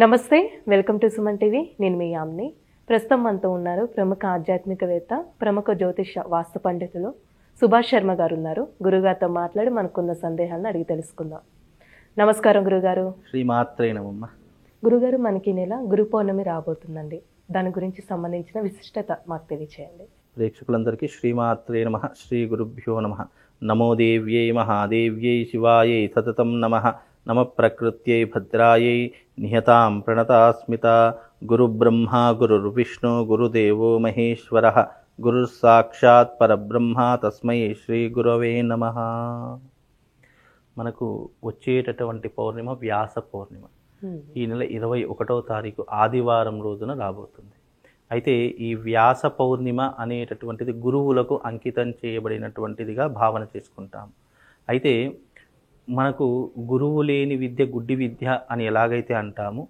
నమస్తే, welcome to Suman TV. నేను మీ యామ్ని. ప్రస్తుతం మనతో ఉన్నారు ప్రముఖ ఆధ్యాత్మికవేత్త, ప్రముఖ జ్యోతిష వాస్తు పండితులు సుభాష్ శర్మ గారు ఉన్నారు. గురుగారితో మాట్లాడి మనకున్న సందేహాలను అడిగి తెలుసుకుందాం. నమస్కారం గురుగారు. శ్రీమాత్రే నమః. గురుగారు, మనకి ఈ నెల గురు పౌర్ణమి రాబోతుందండి. దాని గురించి సంబంధించిన విశిష్టత మాకు తెలియచేయండి. ప్రేక్షకులందరికీ శ్రీమాత్రే నమః, శ్రీ గురుభ్యో నమః. నమో దేవ్యై మహాదేవ్యై శివాయై సతతం నమః. నమ ప్రకృత్యై భద్రాయై నిహతాం ప్రణతాస్మిత. గురుబ్రహ్మ గురుర్విష్ణు గురుదేవో మహేశ్వర. గురుర్ సాక్షాత్ పరబ్రహ్మ తస్మై శ్రీ గురవే నమః. మనకు వచ్చేటటువంటి పౌర్ణిమ వ్యాస పౌర్ణిమ. ఈ నెల 21వ తారీఖు ఆదివారం రోజున రాబోతుంది. అయితే ఈ వ్యాస పౌర్ణిమ అనేటటువంటిది గురువులకు అంకితం చేయబడినటువంటిదిగా భావన చేసుకుంటాం. అయితే మనకు గురువు లేని విద్య గుడ్డి విద్య అని ఎలాగైతే అంటామో,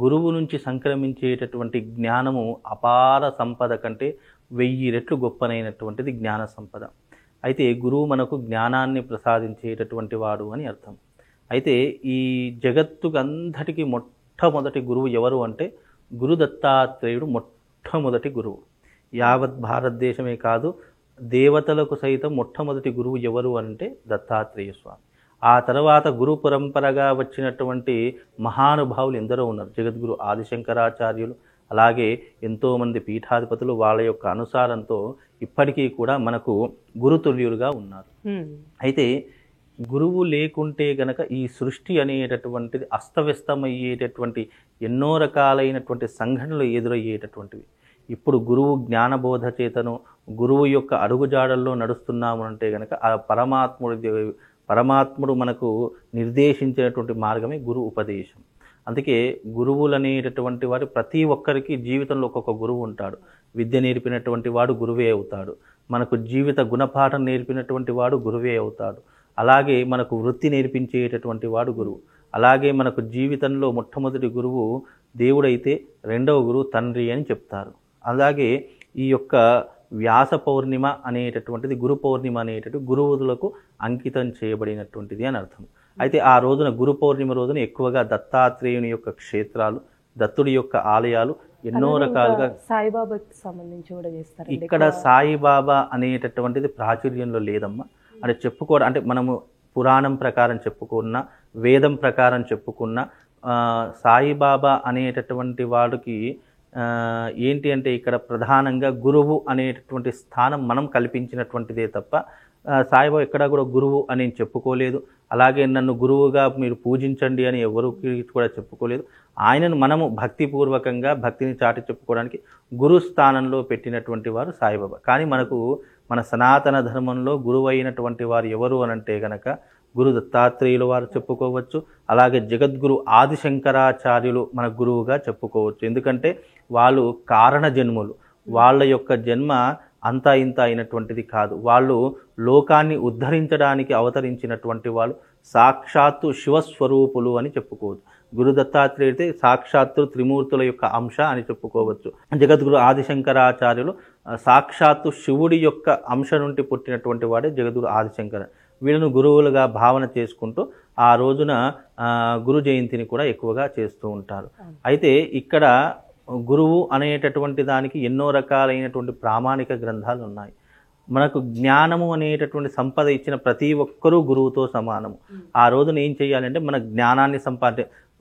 గురువు నుంచి సంక్రమించేటటువంటి జ్ఞానము అపార సంపద కంటే 1000 రెట్లు గొప్పనైనటువంటిది జ్ఞాన సంపద. అయితే గురువు మనకు జ్ఞానాన్ని ప్రసాదించేటటువంటి వాడు అని అర్థం. అయితే ఈ జగత్తుకు అంతటికీ మొట్టమొదటి గురువు ఎవరు అంటే గురు దత్తాత్రేయుడు మొట్టమొదటి గురువు. యావత్ భారతదేశమే కాదు, దేవతలకు సైతం మొట్టమొదటి గురువు ఎవరు అంటే దత్తాత్రేయ స్వామి. ఆ తర్వాత గురు పరంపరగా వచ్చినటువంటి మహానుభావులు ఎందరో ఉన్నారు. జగద్గురు ఆదిశంకరాచార్యులు, అలాగే ఎంతోమంది పీఠాధిపతులు వాళ్ళ యొక్క అనుసారంతో ఇప్పటికీ కూడా మనకు గురుతుల్యులుగా ఉన్నారు. అయితే గురువు లేకుంటే గనక ఈ సృష్టి అనేటటువంటిది అస్తవ్యస్తమయ్యేటటువంటి ఎన్నో రకాలైనటువంటి సంఘటనలు ఎదురయ్యేటటువంటివి. ఇప్పుడు గురువు జ్ఞానబోధ చేతను గురువు యొక్క అడుగుజాడల్లో నడుస్తున్నాము అంటే గనక ఆ పరమాత్ముడు మనకు నిర్దేశించినటువంటి మార్గమే గురు ఉపదేశం. అందుకే గురువులు అనేటటువంటి వారు ప్రతి ఒక్కరికి జీవితంలో ఒక్కొక్క గురువు ఉంటాడు. విద్య నేర్పినటువంటి వాడు గురువే అవుతాడు. మనకు జీవిత గుణపాఠం నేర్పినటువంటి వాడు గురువే అవుతాడు. అలాగే మనకు వృత్తి నేర్పించేటటువంటి వాడు గురువు. అలాగే మనకు జీవితంలో మొట్టమొదటి గురువు దేవుడైతే రెండవ గురువు తండ్రి అని చెప్తారు. అలాగే ఈ యొక్క వ్యాస పౌర్ణిమ అనేటటువంటిది, గురు పౌర్ణిమ అనేటటువంటి గురువులకు అంకితం చేయబడినటువంటిది అని అర్థం. అయితే ఆ రోజున గురు పౌర్ణిమ రోజున ఎక్కువగా దత్తాత్రేయుని యొక్క క్షేత్రాలు, దత్తుడి యొక్క ఆలయాలు ఎన్నో రకాలుగా. సాయిబాబాకి సంబంధించి కూడా చేస్తారు. ఇక్కడ సాయిబాబా అనేటటువంటిది ప్రాచుర్యంలో లేదమ్మా. అంటే చెప్పుకోవడం అంటే మనము పురాణం ప్రకారం చెప్పుకున్న, వేదం ప్రకారం చెప్పుకున్న సాయిబాబా అనేటటువంటి వాడికి ఏంటి అంటే ఇక్కడ ప్రధానంగా గురువు అనేటటువంటి స్థానం మనం కల్పించినటువంటిదే తప్ప సాయిబాబా ఎక్కడా కూడా గురువు అని చెప్పుకోలేదు. అలాగే నన్ను గురువుగా మీరు పూజించండి అని ఎవరికి కూడా చెప్పుకోలేదు. ఆయనను మనము భక్తిపూర్వకంగా భక్తిని చాటి చెప్పుకోవడానికి గురు స్థానంలో పెట్టినటువంటి వారు సాయిబాబా. కానీ మనకు మన సనాతన ధర్మంలో గురువు అయినటువంటి వారు ఎవరు అనంటే గనక గురు దత్తాత్రేయుల వారు చెప్పుకోవచ్చు. అలాగే జగద్గురు ఆదిశంకరాచార్యులు మన గురువుగా చెప్పుకోవచ్చు. ఎందుకంటే వాళ్ళు కారణ జన్ములు. వాళ్ళ యొక్క జన్మ అంతా ఇంత అయినటువంటిది కాదు. వాళ్ళు లోకాన్ని ఉద్ధరించడానికి అవతరించినటువంటి వాళ్ళు సాక్షాత్తు శివస్వరూపులు అని చెప్పుకోవచ్చు. గురు దత్తాత్రేయుడితే సాక్షాత్తు త్రిమూర్తుల యొక్క అంశ అని చెప్పుకోవచ్చు. జగద్గురు ఆదిశంకరాచార్యులు సాక్షాత్తు శివుడి యొక్క అంశ నుండి పుట్టినటువంటి వాడే జగద్గురు ఆదిశంకర. వీళ్ళను గురువులుగా భావన చేసుకుంటూ ఆ రోజున గురు జయంతిని కూడా ఎక్కువగా చేస్తూ ఉంటారు. అయితే ఇక్కడ గురువు అనేటటువంటి దానికి ఎన్నో రకాలైనటువంటి ప్రామాణిక గ్రంథాలు ఉన్నాయి. మనకు జ్ఞానము అనేటటువంటి సంపద ఇచ్చిన ప్రతి ఒక్కరూ గురువుతో సమానము. ఆ రోజున ఏం చేయాలంటే మన జ్ఞానాన్ని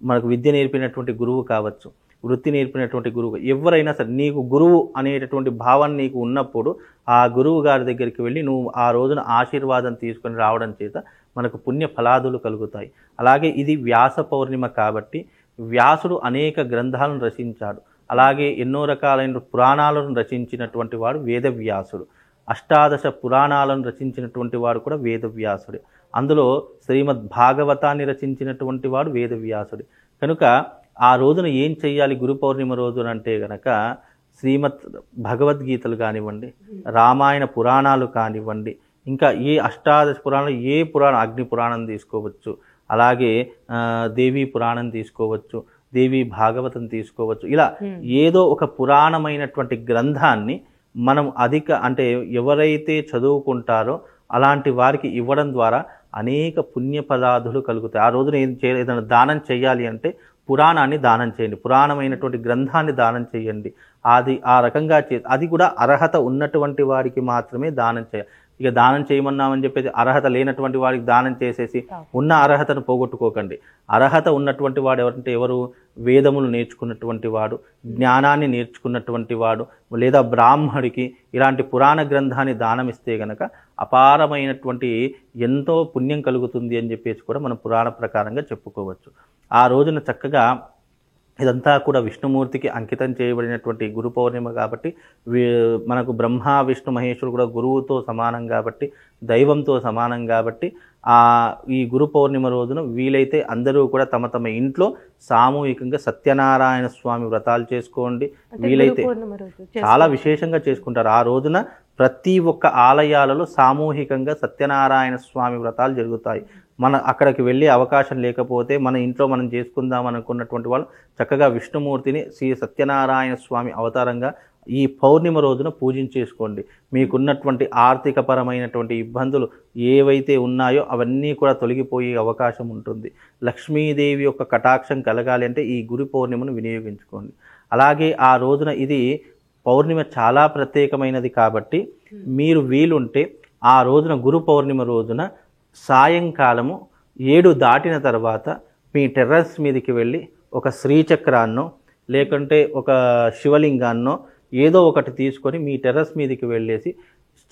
మనకు విద్య నేర్పినటువంటి గురువు కావచ్చు, వృత్తి నేర్పినటువంటి గురువు, ఎవరైనా సరే నీకు గురువు అనేటటువంటి భావన నీకు ఉన్నప్పుడు ఆ గురువు గారి దగ్గరికి వెళ్ళి నువ్వు ఆ రోజున ఆశీర్వాదం తీసుకొని రావడం చేత మనకు పుణ్య ఫలాదులు కలుగుతాయి. అలాగే ఇది వ్యాస పౌర్ణిమ కాబట్టి వ్యాసుడు అనేక గ్రంథాలను రచించాడు. అలాగే ఎన్నో రకాలైన పురాణాలను రచించినటువంటి వాడు వేదవ్యాసుడు. 18 పురాణాలను రచించినటువంటి వాడు కూడా వేదవ్యాసుడు. అందులో శ్రీమద్ భాగవతాన్ని రచించినటువంటి వాడు వేదవ్యాసుడు. కనుక ఆ రోజున ఏం చెయ్యాలి గురు పౌర్ణిమ రోజున అంటే గనక శ్రీమద్ భగవద్గీతలు కానివ్వండి, రామాయణ పురాణాలు కానివ్వండి, ఇంకా ఏ 18 పురాణాలు, ఏ పురాణం, అగ్ని పురాణం తీసుకోవచ్చు, అలాగే దేవీ పురాణం తీసుకోవచ్చు, దేవి భాగవతం తీసుకోవచ్చు. ఇలా ఏదో ఒక పురాణమైనటువంటి గ్రంథాన్ని మనం అంటే ఎవరైతే చదువుకుంటారో అలాంటి వారికి ఇవ్వడం ద్వారా అనేక పుణ్యపదార్థులు కలుగుతాయి. ఆ రోజున ఏదైనా దానం చేయాలి అంటే పురాణాన్ని దానం చేయండి, పురాణమైనటువంటి గ్రంథాన్ని దానం చేయండి. అది ఆ రకంగా అది కూడా అర్హత ఉన్నటువంటి వారికి మాత్రమే దానం చేయాలి. ఇక దానం చేయమన్నామని చెప్పేసి అర్హత లేనటువంటి వాడికి దానం చేసేసి ఉన్న అర్హతను పోగొట్టుకోకండి. అర్హత ఉన్నటువంటి వాడు ఎవరంటే ఎవరు? వేదములు నేర్చుకున్నటువంటి వాడు, జ్ఞానాన్ని నేర్చుకున్నటువంటి వాడు, లేదా బ్రాహ్మడికి ఇలాంటి పురాణ గ్రంథాన్ని దానం ఇస్తే గనక అపారమైనటువంటి ఎంతో పుణ్యం కలుగుతుంది అని చెప్పేసి కూడా మనం పురాణ ప్రకారంగా చెప్పుకోవచ్చు. ఆ రోజున చక్కగా ఇదంతా కూడా విష్ణుమూర్తికి అంకితం చేయబడినటువంటి గురు పౌర్ణిమ కాబట్టి మనకు బ్రహ్మ విష్ణు మహేశ్వరుడు కూడా గురువుతో సమానం కాబట్టి, దైవంతో సమానం కాబట్టి ఈ గురు పౌర్ణిమ రోజున వీలైతే అందరూ కూడా తమ తమ ఇంట్లో సామూహికంగా సత్యనారాయణ స్వామి వ్రతాలు చేసుకోండి. వీలైతే చాలా విశేషంగా చేసుకుంటారు. ఆ రోజున ప్రతి ఒక్క ఆలయాలలో సామూహికంగా సత్యనారాయణ స్వామి వ్రతాలు జరుగుతాయి. మన అక్కడికి వెళ్ళే అవకాశం లేకపోతే మన ఇంట్లో మనం చేసుకుందాం అనుకున్నటువంటి వాళ్ళు చక్కగా విష్ణుమూర్తిని శ్రీ సత్యనారాయణ స్వామి అవతారంగా ఈ పౌర్ణిమ రోజున పూజించేసుకోండి. మీకున్నటువంటి ఆర్థికపరమైనటువంటి ఇబ్బందులు ఏవైతే ఉన్నాయో అవన్నీ కూడా తొలగిపోయే అవకాశం ఉంటుంది. లక్ష్మీదేవి యొక్క కటాక్షం కలగాలి అంటే ఈ గురు పౌర్ణిమను వినియోగించుకోండి. అలాగే ఆ రోజున ఇది పౌర్ణిమ చాలా ప్రత్యేకమైనది కాబట్టి మీరు వీలుంటే ఆ రోజున గురు పౌర్ణిమ రోజున సాయంకాలము 7 దాటిన తర్వాత మీ టెర్రస్ మీదకి వెళ్ళి ఒక శ్రీచక్రాన్నో లేకుంటే ఒక శివలింగాన్నో ఏదో ఒకటి తీసుకొని మీ టెర్రస్ మీదకి వెళ్ళేసి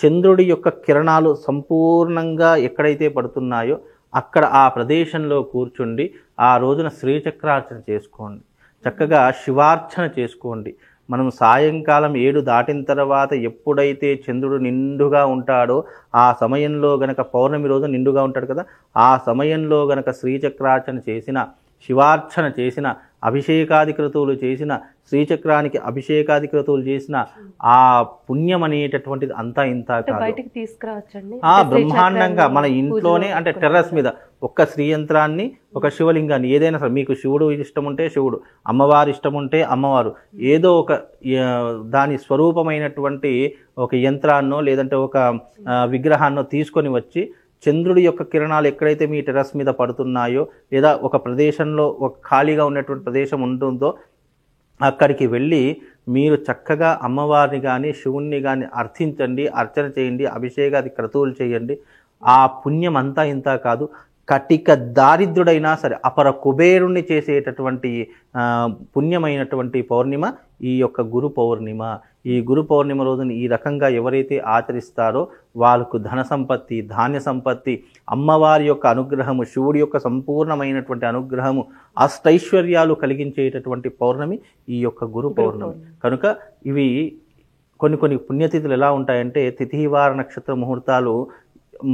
చంద్రుడి యొక్క కిరణాలు సంపూర్ణంగా ఎక్కడైతే పడుతున్నాయో అక్కడ ఆ ప్రదేశంలో కూర్చుండి ఆ రోజున శ్రీచక్రార్చన చేసుకోండి. చక్కగా శివార్చన చేసుకోండి. మనం సాయంకాలం 7 దాటిన తర్వాత ఎప్పుడైతే చంద్రుడు నిండుగా ఉంటాడో ఆ సమయంలో గనక పౌర్ణమి రోజు నిండుగా ఉంటాడు కదా, ఆ సమయంలో గనక శ్రీచక్రార్చన చేసిన, శివార్చన చేసిన, అభిషేకాది క్రతువులు చేసిన, శ్రీచక్రానికి అభిషేకాది క్రతువులు చేసిన ఆ పుణ్యం అనేటటువంటిది అంతా ఇంత కాదు. బ్రహ్మాండంగా మన ఇంట్లోనే అంటే టెర్రస్ మీద ఒక్క శ్రీయంత్రాన్ని, ఒక శివలింగాన్ని, ఏదైనా సరే మీకు శివుడు ఇష్టం ఉంటే శివుడు, అమ్మవారు ఇష్టం ఉంటే అమ్మవారు, ఏదో ఒక దాని స్వరూపమైనటువంటి ఒక యంత్రాన్నో లేదంటే ఒక విగ్రహాన్నో తీసుకొని వచ్చి చంద్రుడి యొక్క కిరణాలు ఎక్కడైతే మీ టెర్రస్ మీద పడుతున్నాయో లేదా ఒక ప్రదేశంలో ఒక ఖాళీగా ఉన్నటువంటి ప్రదేశం ఉంటుందో అక్కడికి వెళ్ళి మీరు చక్కగా అమ్మవారిని కానీ శివుణ్ణి కానీ అర్థించండి, అర్చన చేయండి, అభిషేకాది క్రతువులు చేయండి. ఆ పుణ్యం అంతా ఇంత కాదు, కటిక దారిద్రుడైనా సరే అపర కుబేరుణ్ణి చేసేటటువంటి పుణ్యమైనటువంటి పౌర్ణిమ ఈ యొక్క గురు పౌర్ణిమ. ఈ గురు పౌర్ణిమ రోజున ఈ రకంగా ఎవరైతే ఆచరిస్తారో వాళ్ళకు ధన సంపత్తి, ధాన్య సంపత్తి, అమ్మవారి యొక్క అనుగ్రహము, శివుడి యొక్క సంపూర్ణమైనటువంటి అనుగ్రహము, అష్టైశ్వర్యాలు కలిగించేటటువంటి పౌర్ణమి ఈ యొక్క గురు పౌర్ణమి. కనుక ఇవి కొన్ని పుణ్యతిథులు ఎలా ఉంటాయంటే తిథివార నక్షత్ర ముహూర్తాలు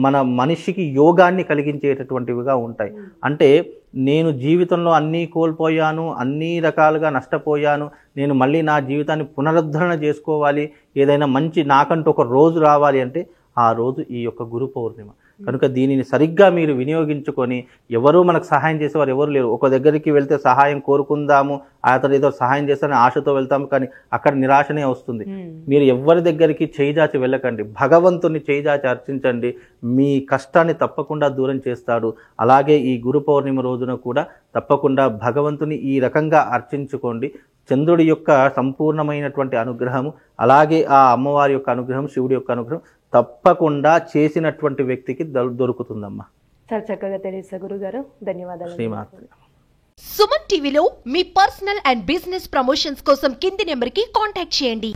మన మనిషికి యోగాన్ని కలిగించేటటువంటివిగా ఉంటాయి. అంటే నేను జీవితంలో అన్నీ కోల్పోయాను, అన్ని రకాలుగా నష్టపోయాను, నేను మళ్ళీ నా జీవితాన్ని పునరుద్ధరణ చేసుకోవాలి, ఏదైనా మంచి నాకంటూ ఒక రోజు రావాలి అంటే ఆ రోజు ఈ యొక్క గురు పౌర్ణిమ. కనుక దీనిని సరిగ్గా మీరు వినియోగించుకొని, ఎవరూ మనకు సహాయం చేసేవారు ఎవరు లేరు. ఒక దగ్గరికి వెళ్తే సహాయం కోరుకుందాము, అతను ఏదో సహాయం చేస్తానని ఆశతో వెళ్తాము, కానీ అక్కడ నిరాశనే వస్తుంది. మీరు ఎవరి దగ్గరికి చేయిజాచి వెళ్ళకండి, భగవంతుని చేయిజాచి అర్చించండి, మీ కష్టాన్ని తప్పకుండా దూరం చేస్తాడు. అలాగే ఈ గురు పౌర్ణిమ రోజున కూడా తప్పకుండా భగవంతుని ఈ రకంగా అర్చించుకోండి. చంద్రుడి యొక్క సంపూర్ణమైనటువంటి అనుగ్రహము, అలాగే ఆ అమ్మవారి యొక్క అనుగ్రహం, శివుడి యొక్క అనుగ్రహం తప్పకుండా చేసినటువంటి వ్యక్తికి దొరుకుతుందమ్మా. చాలా చక్కగా తెలియజేశారు గురుగారు, ధన్యవాదాలు. శ్రీమాత్రి. సుమన్ టీవీలో మీ పర్సనల్ అండ్ బిజినెస్ ప్రమోషన్స్ కోసం కింది నెంబర్కి కాంటాక్ట్ చేయండి.